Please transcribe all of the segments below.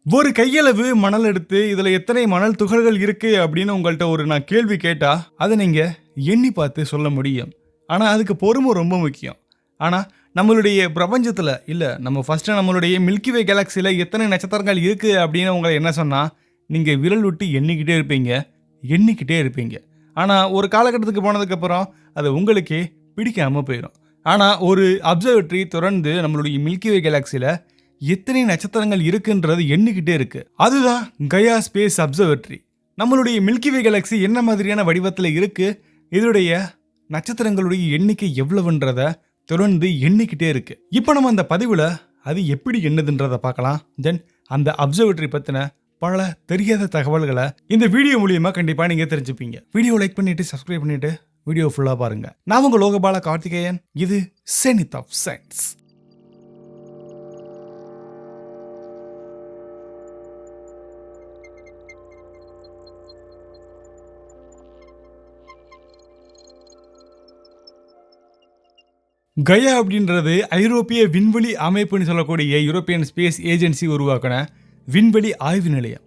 ஒரு கையளவு மணல் எடுத்து இதுல எத்தனை மணல் துகள்கள் இருக்கு அப்படின்னு உங்கள்ட்ட நான் கேள்வி கேட்டா அதை நீங்க எண்ணி பார்த்து சொல்ல முடியும். ஆனா அதுக்கு பொறுமை ரொம்ப முக்கியம். ஆனா நம்மளுடைய பிரபஞ்சத்துல இல்ல நம்ம ஃபர்ஸ்ட் நம்மளுடைய மில்கி வே கேலக்சில எத்தனை நட்சத்திரங்கள் இருக்கு அப்படின்னு உங்களை என்ன சொன்னா நீங்க விரல் விட்டு எண்ணிக்கிட்டே இருப்பீங்க. ஆனா ஒரு காலகட்டத்துக்கு போனதுக்கு அப்புறம் அது உங்களுக்கே பிடிக்காம போயிடும். ஆனா ஒரு அப்சர்வேட்டரி தொடர்ந்து நம்மளுடைய மில்கி வே கேலக்சில எத்தனை நட்சத்திரங்கள் இருக்குன்றது எண்ணிக்கிட்டே இருக்கு. அதுதான் கயா ஸ்பேஸ் அப்சர்வேட்டரி. நம்மளுடைய மில்கி வே கேலக்சி என்ன மாதிரியான வடிவத்தில் இருக்கு, இதோடைய நட்சத்திரங்களுடைய எண்ணிக்கை எவ்வளவுன்றத தொடர்ந்து எண்ணிக்கிட்டே இருக்கு. இப்போ நம்ம அந்த பதிவுல அது எப்படி எண்ணுதுன்றத பார்க்கலாம். தென் அந்த அப்சர்வேட்டரி பத்தின பல தெரியாத தகவல்களை இந்த வீடியோ மூலியமா கண்டிப்பா நீங்க தெரிஞ்சுப்பீங்க. வீடியோ லைக் பண்ணிட்டு சப்ஸ்கிரைப் பண்ணிட்டு வீடியோ ஃபுல்லா பாருங்க. நான் உங்க லோகபால கார்த்திகேயன். இது செனித் ஆஃப் சயின்ஸ். கயா அப்படின்றது ஐரோப்பிய விண்வெளி அமைப்புன்னு சொல்லக்கூடிய யூரோப்பியன் ஸ்பேஸ் ஏஜென்சி உருவாக்கின விண்வெளி ஆய்வு நிலையம்.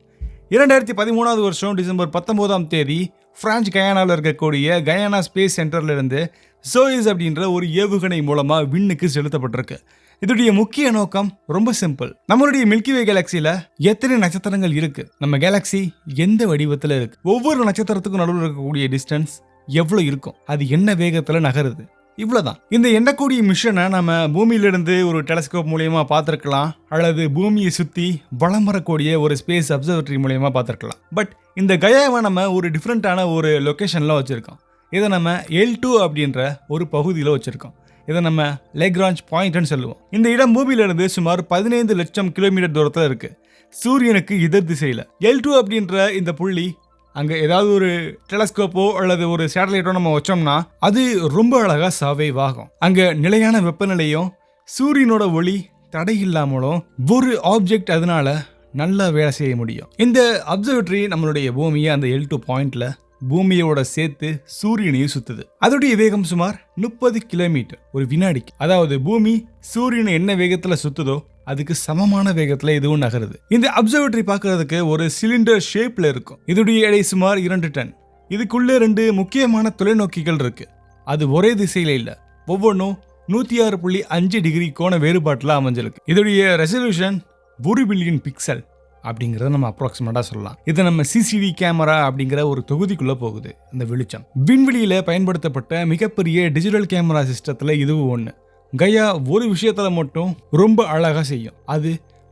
2013 வருஷம் டிசம்பர் 19 பிரான்ஸ் கயானாவில் இருக்கக்கூடிய கயானா ஸ்பேஸ் சென்டர்ல இருந்து சோயிஸ் அப்படின்ற ஒரு ஏவுகணை மூலமா விண்ணுக்கு செலுத்தப்பட்டிருக்கு. இதோடைய முக்கிய நோக்கம் ரொம்ப சிம்பிள். நம்மளுடைய மில்கி வே கேலக்சியில எத்தனை நட்சத்திரங்கள் இருக்கு, நம்ம கேலக்சி எந்த வடிவத்தில் இருக்கு, ஒவ்வொரு நட்சத்திரத்துக்கும் நடுவில் இருக்கக்கூடிய டிஸ்டன்ஸ் எவ்வளவு இருக்கும், அது என்ன வேகத்துல நகருது, இவ்வளவுதான். இந்த எண்ணக்கூடிய மிஷனை நம்ம பூமியிலிருந்து ஒரு டெலஸ்கோப் மூலியமா பார்த்துருக்கலாம், அல்லது பூமியை சுத்தி வலம் வரக்கூடிய ஒரு ஸ்பேஸ் அப்சர்வேட்டரி மூலியமா பார்த்துருக்கலாம். பட் இந்த கயாவை நம்ம ஒரு டிஃப்ரெண்டான ஒரு லொகேஷன்ல வச்சிருக்கோம். இதை நம்ம L2 அப்படின்ற ஒரு பகுதியில் வச்சிருக்கோம். இதை நம்ம லேக்ராஞ்ச் பாயிண்ட்னு சொல்லுவோம். இந்த இடம் பூமியிலிருந்து சுமார் 15 லட்சம் கிலோமீட்டர் தூரத்தில் இருக்கு, சூரியனுக்கு எதிர் திசையில. L2 அப்படின்ற இந்த புள்ளி அங்கே ஏதாவது ஒரு டெலஸ்கோப்போ அல்லது ஒரு சேட்டலைட்டோ நம்ம வச்சோம்னா அது ரொம்ப அழகா சர்வைவ் ஆகும். அங்கே நிலையான வெப்பநிலையும் சூரியனோட ஒளி தடை இல்லாமலும் ஒரு ஆப்ஜெக்ட் அதனால நல்லா வேலை செய்ய முடியும். இந்த அப்சர்வேட்டரி நம்மளுடைய பூமியை அந்த L2 பாயிண்ட்ல பூமியோட சேர்த்து சூரியனையும் சுத்துது. அதோடைய வேகம் சுமார் 30 கிலோமீட்டர் ஒரு வினாடிக்கு. அதாவது பூமி சூரியனை என்ன வேகத்துல சுத்துதோ அதுக்கு சமமான வேகத்துல இதுவும் நகருது. இந்த அப்சர்வேட்டரி பார்க்கிறதுக்கு ஒரு சிலிண்டர் ஷேப்ல இருக்கும். இதோடைய எடை சுமார் 2 டன். இதுக்குள்ள 2 முக்கியமான தொலைநோக்கிகள் இருக்கு. அது ஒரே திசையில இல்ல, ஒவ்வொன்றும் 106.5 டிகிரி கோண வேறுபாட்டில் அமைஞ்சிருக்கு. இதோடைய ரெசல்யூஷன் 1 பில்லியன் பிக்சல் அப்படிங்கறத நம்ம அப்ராக்சிமேட்டா சொல்லலாம். இது நம்ம சிசிடி கேமரா அப்படிங்கிற ஒரு தொகுதிக்குள்ள போகுது. இந்த வெளிச்சம் விண்வெளியில பயன்படுத்தப்பட்ட மிகப்பெரிய டிஜிட்டல் கேமரா சிஸ்டத்துல இதுவும் ஒண்ணு. கயா ஒரு விஷயத்துல மட்டும் ரொம்ப அழகா செய்யும். அது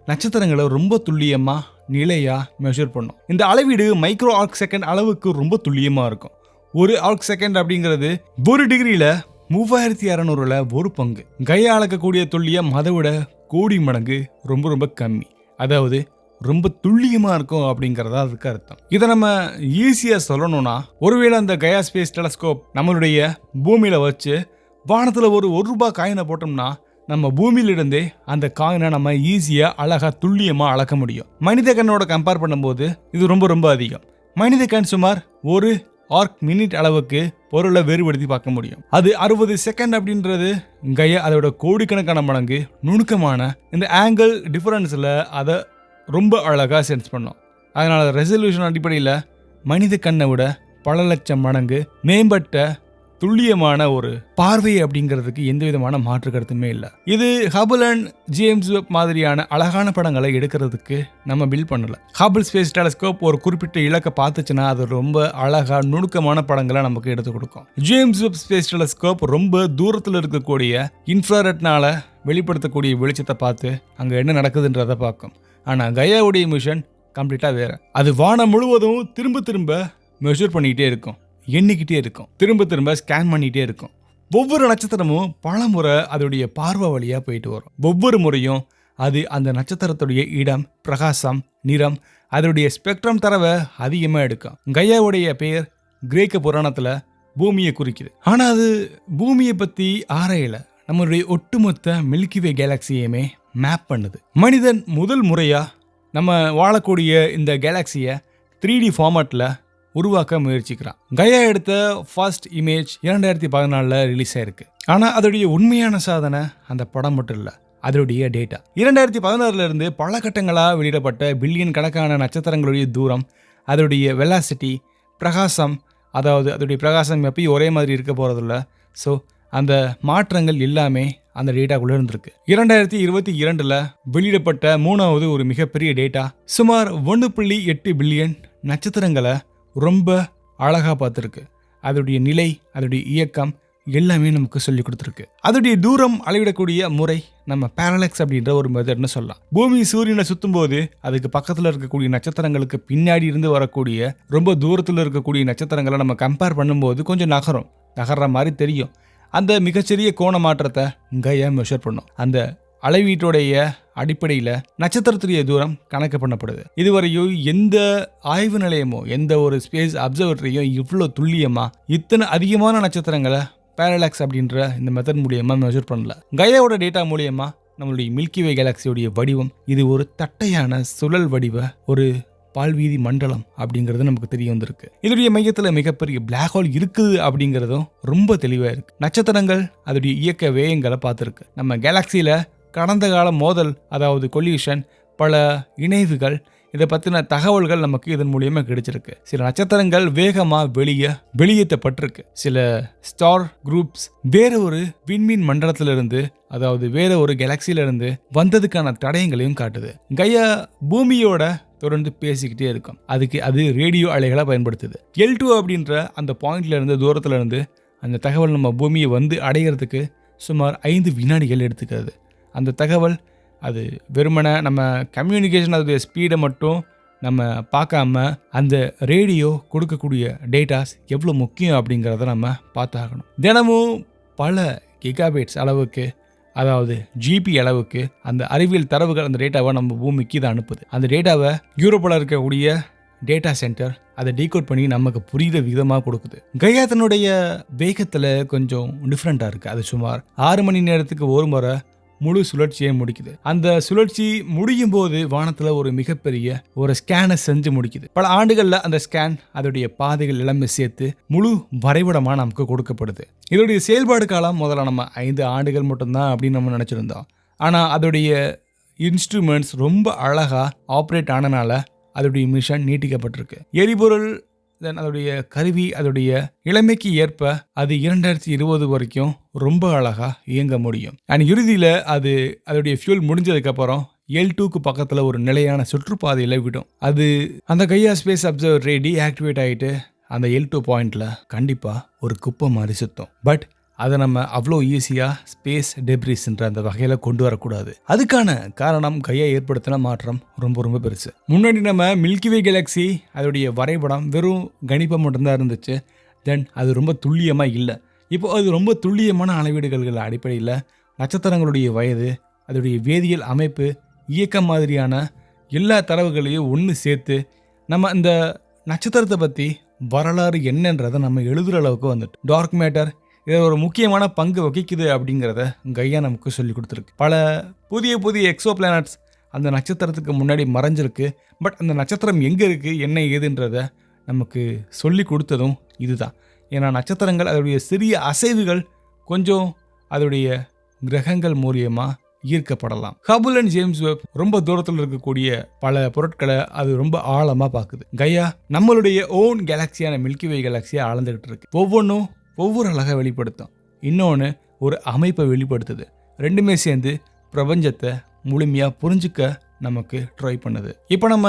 நட்சத்திரங்களை ரொம்ப துல்லியமா நிலையா மெஷர் பண்ணும். இந்த அளவீடு மைக்ரோ ஆர்க் செகண்ட் அளவுக்கு ரொம்ப துல்லியமா இருக்கும். ஒரு ஆர்க் செகண்ட் அப்படிங்கிறது 1 டிகிரியில 3600ல ஒரு பங்கு. கயா அளக்கக்கூடிய துல்லியம் அதை விட கோடி மடங்கு ரொம்ப ரொம்ப கம்மி. அதாவது ரொம்ப துல்லியமா இருக்கும் அப்படிங்கறதா அதுக்கு அர்த்தம். இதை நம்ம ஈஸியா சொல்லணும்னா, ஒருவேளை அந்த கயா ஸ்பேஸ் டெலஸ்கோப் நம்மளுடைய பூமியில வச்சு வானத்துல ஒரு ரூபாய் காயினை போட்டோம்னா நம்ம பூமியிலிருந்தே அந்த காயினை நம்ம ஈஸியா அழகா துல்லியமா அளக்க முடியும். மனித கண்ணோட கம்பேர் பண்ணும்போது இது ரொம்ப ரொம்ப அதிகம். மனித கண் சுமார் ஒரு ஆர்க் மினிட் அளவுக்கு பொருளை வேறுபடுத்தி பார்க்க முடியும். அது 60 செகண்ட் அப்படின்றது கயா அதோட கோடிக்கணக்கான மடங்கு நுணுக்கமான இந்த ஆங்கிள் டிஃபரன்ஸ்ல அதை ரொம்ப அழகா சென்ஸ் பண்ணும். அதனால ரெசல்யூஷன் அடிப்படையில் மனித கண்ணை விட பல லட்சம் மடங்கு மேம்பட்ட துல்லியமான ஒரு பார்வை அப்படிங்கிறதுக்கு எந்த விதமான மாற்று கருத்துமே இல்லை. இது ஹபிள் அண்ட் ஜேம்ஸ் வெப் மாதிரியான அழகான படங்களை எடுக்கிறதுக்கு நம்ம பில்ட் பண்ணல. ஹபிள் ஸ்பேஸ் டெலஸ்கோப் ஒரு குறிப்பிட்ட இலக்கை பார்த்துச்சுன்னா அது ரொம்ப அழகா நுணுக்கமான படங்களை நமக்கு எடுத்து கொடுக்கும். ஜேம்ஸ் வெப் ஸ்பேஸ் டெலஸ்கோப் ரொம்ப தூரத்தில் இருக்கக்கூடிய இன்ஃப்ராரெட்னால வெளிப்படுத்தக்கூடிய வெளிச்சத்தை பார்த்து அங்கே என்ன நடக்குதுன்றதை பார்க்கும். ஆனால் கயாவுடைய மிஷன் கம்ப்ளீட்டாக வேற. அது வானம் முழுவதும் திரும்ப திரும்ப மெஷர் பண்ணிக்கிட்டே இருக்கும், எண்ணிக்கிட்டே இருக்கும், திரும்ப திரும்ப ஸ்கேன் பண்ணிகிட்டே இருக்கும். ஒவ்வொரு நட்சத்திரமும் பல முறை அதோடைய பார்வை வழியாக போயிட்டு வரும். ஒவ்வொரு முறையும் அது அந்த நட்சத்திரத்துடைய இடம், பிரகாசம், நிறம், அதோடைய ஸ்பெக்ட்ரம் தரவை அதிகமாக எடுக்கும். கயாவுடைய பெயர் கிரேக்க புராணத்தில் பூமியை குறிக்குது. ஆனால் அது பூமியை பற்றி ஆராயல, நம்மளுடைய ஒட்டுமொத்த மில்கி வே கேலக்சியுமே மேப் பண்ணுது. மனிதன் முதல் முறையா நம்ம வாழக்கூடிய இந்த கேலக்சியை 3D ஃபார்மேட்ல உருவாக்க முயற்சிக்கிறான். கயா எடுத்த ஃபர்ஸ்ட் இமேஜ் 2014 ரிலீஸ் ஆயிருக்கு. ஆனா அதோடைய உண்மையான சாதனை அந்த படம் மட்டும் இல்ல, அதனுடைய டேட்டா. 2016 இருந்து பல கட்டங்களாக வெளியிடப்பட்ட பில்லியன் கணக்கான நட்சத்திரங்களுடைய தூரம், அதோடைய வெலாசிட்டி, பிரகாசம், அதாவது அதோடைய பிரகாசம் எப்பயும் ஒரே மாதிரி இருக்க போகிறதில்ல. ஸோ அந்த மாற்றங்கள் எல்லாமே அந்த டேட்டாக்குள்ளே இருந்திருக்கு. 2022 வெளியிடப்பட்ட 3வது ஒரு மிகப்பெரிய டேட்டா சுமார் 1.8 பில்லியன் நட்சத்திரங்களை ரொம்ப அழகாக பார்த்துருக்கு. அதோடைய நிலை, அதோடைய இயக்கம் எல்லாமே நமக்கு சொல்லி கொடுத்துருக்கு. அதோடைய தூரம் அளவிடக்கூடிய முறை நம்ம பேரலக்ஸ் அப்படின்ற ஒரு மெத்தட்னு சொல்லலாம். பூமி சூரியனை சுற்றும் போது அதுக்கு பக்கத்தில் இருக்கக்கூடிய நட்சத்திரங்களுக்கு பின்னாடி இருந்து வரக்கூடிய ரொம்ப தூரத்தில் இருக்கக்கூடிய நட்சத்திரங்களை நம்ம கம்பேர் பண்ணும்போது கொஞ்சம் நகர்ற மாதிரி தெரியும். அந்த மிகச்சிறிய கோண மாற்றத்தை கையா மெஷர் பண்ணும். அந்த அளவீட்டுடைய அடிப்படையில் நட்சத்திரத்துடைய தூரம் கணக்கு பண்ணப்படுது. இதுவரையும் எந்த ஆய்வு நிலையமோ எந்த ஒரு ஸ்பேஸ் அப்சர்வேட்டரியும் இவ்வளோ துல்லியமாக இத்தனை அதிகமான நட்சத்திரங்களை பேரலாக்ஸ் அப்படின்ற இந்த மெத்தட் மூலியமாக மெஷர் பண்ணல. கையாவோட டேட்டா மூலியமா நம்மளுடைய மில்கிவே கேலக்சியோடைய வடிவம் இது ஒரு தட்டையான சுழல் வடிவ ஒரு பால்வீதி மண்டலம் அப்படிங்கிறது நமக்கு தெரிய வந்திருக்கு. இதோடைய மையத்தில் மிகப்பெரிய பிளாக் ஹோல் இருக்குது அப்படிங்கிறதும் ரொம்ப தெளிவாக இருக்கு. நட்சத்திரங்கள் அதோடைய இயக்க வேகங்களை பார்த்துருக்கு. நம்ம கேலக்சியில் கடந்த கால மோதல், அதாவது கொல்யூஷன், பல இணைவுகள், இதை பற்றின தகவல்கள் நமக்கு இதன் மூலியமாக கிடைச்சிருக்கு. சில நட்சத்திரங்கள் வேகமாக வெளியேற்றப்பட்டிருக்கு. சில ஸ்டார் குரூப்ஸ் வேற ஒரு விண்மீன் மண்டலத்திலிருந்து, அதாவது வேற ஒரு கேலக்சியிலிருந்து வந்ததுக்கான தடயங்களையும் காட்டுது. கையா பூமியோட தொடர்ந்து பேசிக்கிட்டே இருக்கும். அதுக்கு அது ரேடியோ அலைகளை பயன்படுத்துது. L2 அப்படின்ற அந்த பாயிண்ட்ல இருந்து தூரத்துல இருந்து அந்த தகவல் நம்ம பூமியை வந்து அடைகிறதுக்கு சுமார் 5 வினாடிகள் எடுத்துக்கிறது. அந்த தகவல் அது வெறுமனை நம்ம கம்யூனிகேஷன் அதோடைய ஸ்பீடை மட்டும் நம்ம பார்க்காம அந்த ரேடியோ கொடுக்கக்கூடிய டேட்டாஸ் எவ்வளோ முக்கியம் அப்படிங்கிறத நம்ம பார்த்தாகணும். தினமும் பல கிகாபைட்ஸ் அளவுக்கு, அதாவது ஜிபி அளவுக்கு அந்த அறிவியல் தரவுகள் அந்த டேட்டாவை நம்ம பூமிக்கு இதை அனுப்புது. அந்த டேட்டாவை யூரோப்பில் இருக்கக்கூடிய டேட்டா சென்டர் அதை டீகோட் பண்ணி நமக்கு புரியுற விதமாக கொடுக்குது. கையா தன்னுடைய வேகத்தில் கொஞ்சம் டிஃப்ரெண்ட்டாக இருக்குது. அது சுமார் 6 மணி நேரத்துக்கு ஒரு முறை முழு சுழற்சியை முடிக்குது. அந்த சுழற்சி முடியும் போது வானத்தில் ஒரு மிகப்பெரிய ஒரு ஸ்கேனை செஞ்சு முடிக்குது. பல ஆண்டுகளில் அந்த ஸ்கேன் அதோடைய பாதைகள் எல்லாமே சேர்த்து முழு வரைபடமாக நமக்கு கொடுக்கப்படுது. இதோடைய செயல்பாடு காலம் முதல்ல நம்ம 5 ஆண்டுகள் மட்டும்தான் அப்படின்னு நம்ம நினச்சிருந்தோம். ஆனால் அதோடைய இன்ஸ்ட்ருமெண்ட்ஸ் ரொம்ப அழகாக ஆப்ரேட் ஆனனால அதோடைய மிஷன் நீட்டிக்கப்பட்டிருக்கு. எரிபொருள் அதோடைய கருவி அதோடைய இளமைக்கு ஏற்ப அது 2020 வரைக்கும் ரொம்ப அழகா இயங்க முடியும். அண்ட் இறுதியில் அது அதோடைய ஃபியூல் முடிஞ்சதுக்கு அப்புறம் L2க்கு பக்கத்தில் ஒரு நிலையான சுற்றுப்பாதையில் விடும். அது அந்த கையா ஸ்பேஸ் அப்சர்வேட்டரி டீஆக்டிவேட் ஆகிட்டு அந்த L2 பாயிண்ட்ல கண்டிப்பாக ஒரு குப்பை மாதிரி சுத்தம். பட் அதை நம்ம அவ்வளோ ஈஸியாக ஸ்பேஸ் டெப்ரிஸ்ன்ற அந்த வகையில் கொண்டு வரக்கூடாது. அதுக்கான காரணம் கையா ஏற்படுத்தின மாற்றம் ரொம்ப ரொம்ப பெருசு. முன்னாடி நம்ம மில்கிவே கேலக்சி அதோடைய வரைபடம் வெறும் கணிப்பம் மட்டும்தான் இருந்துச்சு. தென் அது ரொம்ப துல்லியமாக இல்லை. இப்போ அது ரொம்ப துல்லியமான அளவீடுகள் அடிப்படையில் நட்சத்திரங்களுடைய வயது, அதோடைய வேதியியல் அமைப்பு, இயக்கம் மாதிரியான எல்லா தரவுகளையும் ஒன்று சேர்த்து நம்ம இந்த நட்சத்திரத்தை பற்றி வரலாறு என்னன்றதை நம்ம எழுதுகிற அளவுக்கு வந்துட்டு டார்க் மேட்டர் இதில் ஒரு முக்கியமான பங்கு வகிக்குது அப்படிங்கிறத கையா நமக்கு சொல்லி கொடுத்துருக்கு. பல புதிய புதிய எக்ஸோ பிளானட்ஸ் அந்த நட்சத்திரத்துக்கு முன்னாடி மறைஞ்சிருக்கு. பட் அந்த நட்சத்திரம் எங்கே இருக்குது, என்ன ஏதுன்றதை நமக்கு சொல்லி கொடுத்ததும் இதுதான். ஏன்னா நட்சத்திரங்கள் அதோடைய சிறிய அசைவுகள் கொஞ்சம் அதோடைய கிரகங்கள் மூலியமாக ஈர்க்கப்படலாம். ஹபிள் அண்ட் ஜேம்ஸ் வெப் ரொம்ப தூரத்தில் இருக்கக்கூடிய பல பொருட்களை அது ரொம்ப ஆழமாக பார்க்குது. கையா நம்மளுடைய ஓன் கேலக்சியான மில்கிவே கேலக்சியை ஆழ்ந்துகிட்டு இருக்கு. ஒவ்வொன்றும் ஒவ்வொரு அழகாக வெளிப்படுத்தும். இன்னொன்று ஒரு அமைப்பை வெளிப்படுத்துது. ரெண்டுமே சேர்ந்து பிரபஞ்சத்தை முழுமையாக புரிஞ்சுக்க நமக்கு ட்ரை பண்ணுது. இப்போ நம்ம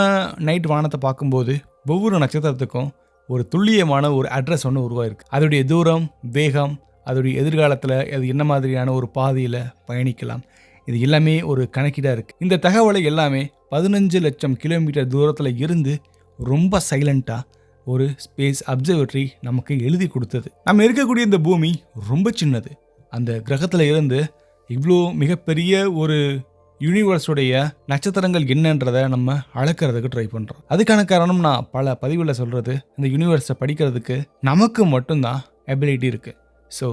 நைட் வானத்தை பார்க்கும்போது ஒவ்வொரு நட்சத்திரத்துக்கும் ஒரு துல்லியமான ஒரு அட்ரஸ் ஒன்று உருவாயிருக்கு. அதோடைய தூரம், வேகம், அதோடைய எதிர்காலத்தில் அது என்ன மாதிரியான ஒரு பாதையில் பயணிக்கலாம், இது எல்லாமே ஒரு கணக்கீடாக இருக்குது. இந்த தகவலை எல்லாமே 15 லட்சம் கிலோமீட்டர் தூரத்தில் இருந்து ரொம்ப சைலண்ட்டாக ஒரு ஸ்பேஸ் அப்சர்வேட்டரி நமக்கு எழுதி கொடுத்தது. நம்ம இருக்கக்கூடிய இந்த பூமி ரொம்ப சின்னது. அந்த கிரகத்தில் இருந்து இவ்வளோ மிகப்பெரிய ஒரு யூனிவர்ஸுடைய நட்சத்திரங்கள் என்னன்றதை நம்ம அளக்கிறதுக்கு ட்ரை பண்ணுறோம். அதுக்கான காரணம் நான் பல பதிவில் சொல்கிறது, இந்த யூனிவர்ஸை படிக்கிறதுக்கு நமக்கு மட்டும்தான் எபிலிட்டி இருக்குது. ஸோ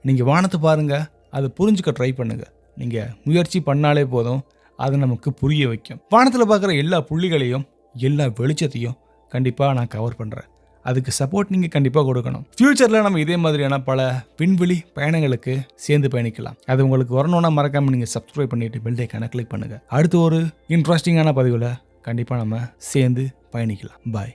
நீங்கள் வானத்தை பாருங்கள், அதை புரிஞ்சுக்க ட்ரை பண்ணுங்கள். நீங்கள் முயற்சி பண்ணாலே போதும், அது நமக்கு புரிய வைக்கும். வானத்தில் பார்க்குற எல்லா புள்ளிகளையும் எல்லா வெளிச்சத்தையும் கண்டிப்பாக நான் கவர் பண்ணுறேன். அதுக்கு சப்போர்ட் நீங்கள் கண்டிப்பாக கொடுக்கணும். ஃபியூச்சரில் நம்ம இதே மாதிரியான பல விண்வெளி பயணங்களுக்கு சேர்ந்து பயணிக்கலாம். அது உங்களுக்கு வரணும்னா மறக்காமல் நீங்கள் சப்ஸ்கிரைப் பண்ணிட்டு பெல் ஐகானை கிளிக் பண்ணுங்கள். அடுத்து ஒரு இன்ட்ரெஸ்டிங்கான பதிவில் கண்டிப்பாக நம்ம சேர்ந்து பயணிக்கலாம். பாய்.